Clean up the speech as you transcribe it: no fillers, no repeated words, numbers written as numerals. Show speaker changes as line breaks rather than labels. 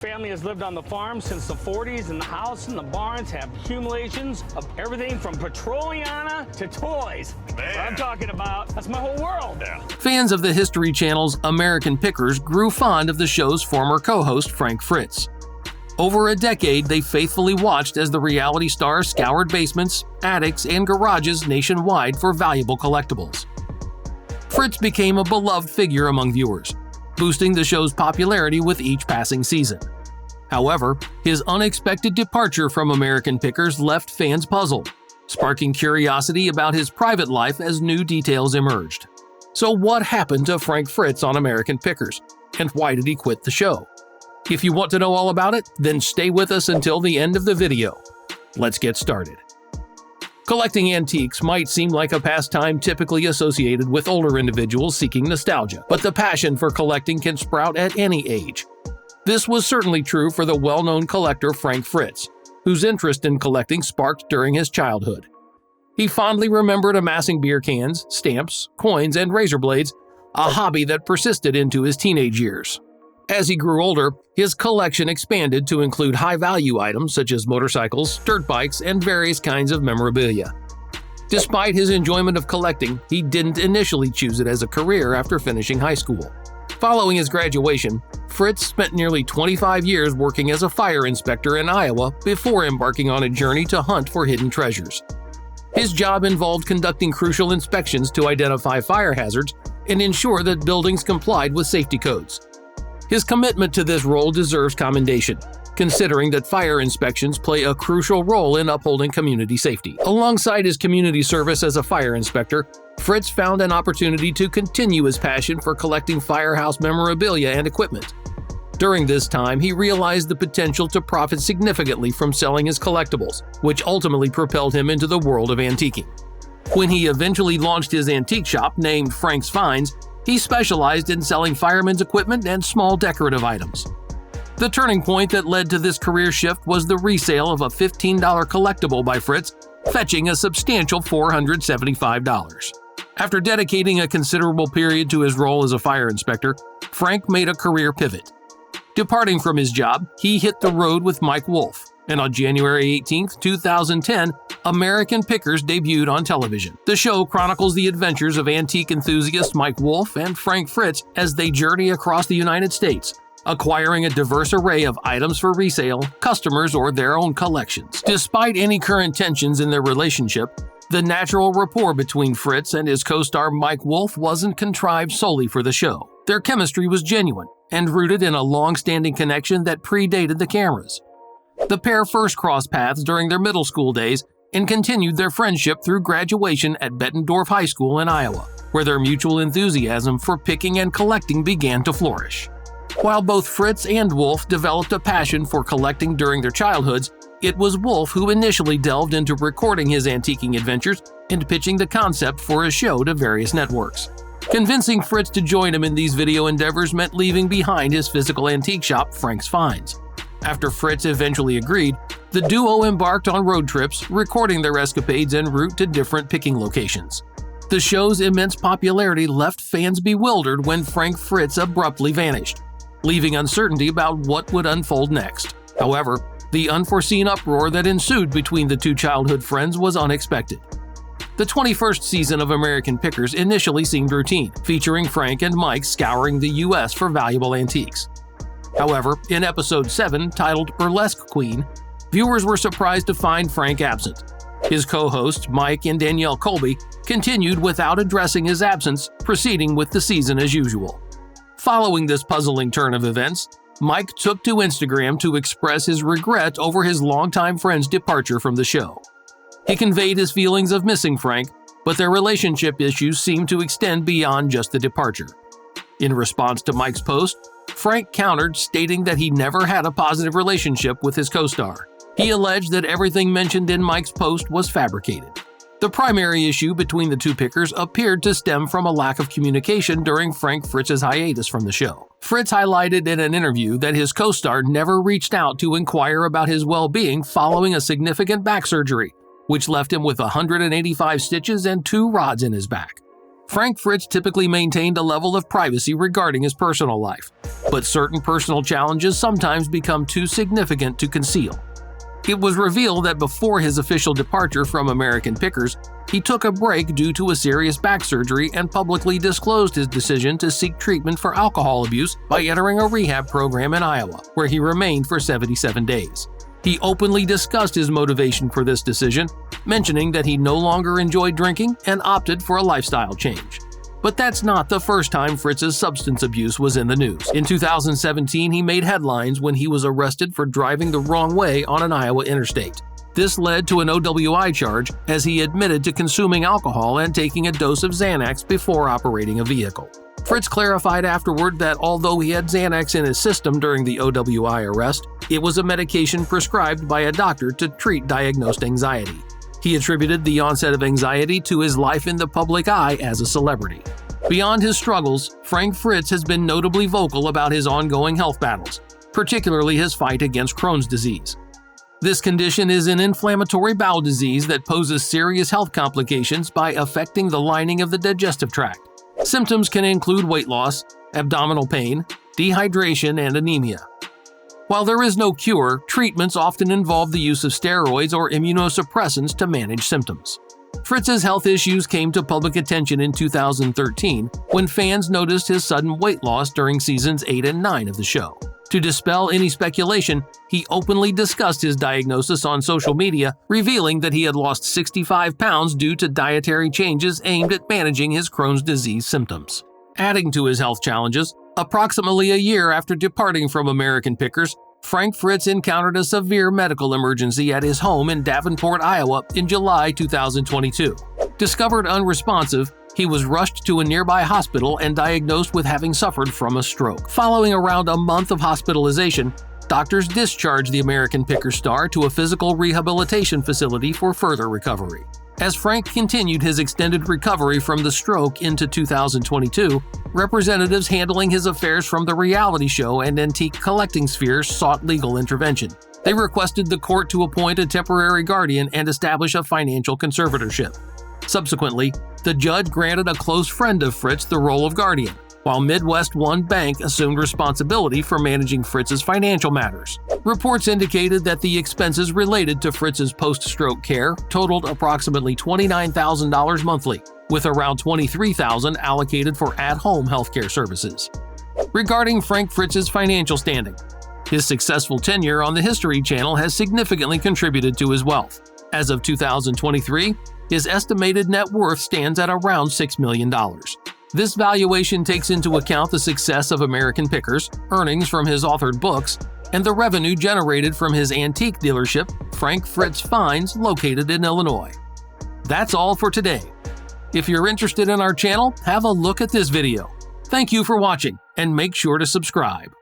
Family has lived on the farm since the 40s, and the house and the barns have accumulations of everything from Petroliana to toys. That's what I'm talking about. That's my whole world. Yeah.
Fans of the History Channel's American Pickers grew fond of the show's former co-host Frank Fritz. Over a decade, they faithfully watched as the reality star scoured basements, attics, and garages nationwide for valuable collectibles. Fritz became a beloved figure among viewers, boosting the show's popularity with each passing season. However, his unexpected departure from American Pickers left fans puzzled, sparking curiosity about his private life as new details emerged. So what happened to Frank Fritz on American Pickers, and why did he quit the show? If you want to know all about it, then stay with us until the end of the video. Let's get started. Collecting antiques might seem like a pastime typically associated with older individuals seeking nostalgia, but the passion for collecting can sprout at any age. This was certainly true for the well-known collector Frank Fritz, whose interest in collecting sparked during his childhood. He fondly remembered amassing beer cans, stamps, coins, and razor blades, a hobby that persisted into his teenage years. As he grew older, his collection expanded to include high-value items such as motorcycles, dirt bikes, and various kinds of memorabilia. Despite his enjoyment of collecting, he didn't initially choose it as a career after finishing high school. Following his graduation, Fritz spent nearly 25 years working as a fire inspector in Iowa before embarking on a journey to hunt for hidden treasures. His job involved conducting crucial inspections to identify fire hazards and ensure that buildings complied with safety codes. His commitment to this role deserves commendation, considering that fire inspections play a crucial role in upholding community safety. Alongside his community service as a fire inspector, Fritz found an opportunity to continue his passion for collecting firehouse memorabilia and equipment. During this time, he realized the potential to profit significantly from selling his collectibles, which ultimately propelled him into the world of antiquing. When he eventually launched his antique shop named Frank's Finds, he specialized in selling firemen's equipment and small decorative items. The turning point that led to this career shift was the resale of a $15 collectible by Fritz, fetching a substantial $475. After dedicating a considerable period to his role as a fire inspector, Frank made a career pivot. Departing from his job, he hit the road with Mike Wolfe, and on January 18, 2010, American Pickers debuted on television. The show chronicles the adventures of antique enthusiast Mike Wolfe and Frank Fritz as they journey across the United States, acquiring a diverse array of items for resale, customers, or their own collections. Despite any current tensions in their relationship, the natural rapport between Fritz and his co-star Mike Wolfe wasn't contrived solely for the show. Their chemistry was genuine and rooted in a long-standing connection that predated the cameras. The pair first crossed paths during their middle school days and continued their friendship through graduation at Bettendorf High School in Iowa, where their mutual enthusiasm for picking and collecting began to flourish. While both Fritz and Wolfe developed a passion for collecting during their childhoods, it was Wolfe who initially delved into recording his antiquing adventures and pitching the concept for a show to various networks. Convincing Fritz to join him in these video endeavors meant leaving behind his physical antique shop, Frank's Finds. After Fritz eventually agreed, the duo embarked on road trips, recording their escapades en route to different picking locations. The show's immense popularity left fans bewildered when Frank Fritz abruptly vanished, leaving uncertainty about what would unfold next. However, the unforeseen uproar that ensued between the two childhood friends was unexpected. The 21st season of American Pickers initially seemed routine, featuring Frank and Mike scouring the U.S. for valuable antiques. However, in episode 7, titled Burlesque Queen, viewers were surprised to find Frank absent. His co-hosts, Mike and Danielle Colby, continued without addressing his absence, proceeding with the season as usual. Following this puzzling turn of events, Mike took to Instagram to express his regret over his longtime friend's departure from the show. He conveyed his feelings of missing Frank, but their relationship issues seemed to extend beyond just the departure. In response to Mike's post, Frank countered, stating that he never had a positive relationship with his co-star. He alleged that everything mentioned in Mike's post was fabricated. The primary issue between the two pickers appeared to stem from a lack of communication during Frank Fritz's hiatus from the show. Fritz highlighted in an interview that his co-star never reached out to inquire about his well-being following a significant back surgery, which left him with 185 stitches and 2 rods in his back. Frank Fritz typically maintained a level of privacy regarding his personal life, but certain personal challenges sometimes become too significant to conceal. It was revealed that before his official departure from American Pickers, he took a break due to a serious back surgery and publicly disclosed his decision to seek treatment for alcohol abuse by entering a rehab program in Iowa, where he remained for 77 days. He openly discussed his motivation for this decision, mentioning that he no longer enjoyed drinking and opted for a lifestyle change. But that's not the first time Fritz's substance abuse was in the news. In 2017, he made headlines when he was arrested for driving the wrong way on an Iowa interstate. This led to an OWI charge as he admitted to consuming alcohol and taking a dose of Xanax before operating a vehicle. Fritz clarified afterward that although he had Xanax in his system during the OWI arrest, it was a medication prescribed by a doctor to treat diagnosed anxiety. He attributed the onset of anxiety to his life in the public eye as a celebrity. Beyond his struggles, Frank Fritz has been notably vocal about his ongoing health battles, particularly his fight against Crohn's disease. This condition is an inflammatory bowel disease that poses serious health complications by affecting the lining of the digestive tract. Symptoms can include weight loss, abdominal pain, dehydration, and anemia. While there is no cure, treatments often involve the use of steroids or immunosuppressants to manage symptoms. Fritz's health issues came to public attention in 2013 when fans noticed his sudden weight loss during seasons 8 and 9 of the show. To dispel any speculation, he openly discussed his diagnosis on social media, revealing that he had lost 65 pounds due to dietary changes aimed at managing his Crohn's disease symptoms. Adding to his health challenges, approximately a year after departing from American Pickers, Frank Fritz encountered a severe medical emergency at his home in Davenport, Iowa in July 2022. Discovered unresponsive, he was rushed to a nearby hospital and diagnosed with having suffered from a stroke. Following around a month of hospitalization, doctors discharged the American Pickers star to a physical rehabilitation facility for further recovery. As Frank continued his extended recovery from the stroke into 2022, representatives handling his affairs from the reality show and antique collecting spheres sought legal intervention. They requested the court to appoint a temporary guardian and establish a financial conservatorship. Subsequently, the judge granted a close friend of Fritz the role of guardian, while Midwest One Bank assumed responsibility for managing Fritz's financial matters. Reports indicated that the expenses related to Fritz's post-stroke care totaled approximately $29,000 monthly, with around $23,000 allocated for at-home healthcare services. Regarding Frank Fritz's financial standing, his successful tenure on the History Channel has significantly contributed to his wealth. As of 2023, his estimated net worth stands at around $6 million. This valuation takes into account the success of American Pickers, earnings from his authored books, and the revenue generated from his antique dealership, Frank Fritz Finds, located in Illinois. That's all for today. If you're interested in our channel, have a look at this video. Thank you for watching, and make sure to subscribe.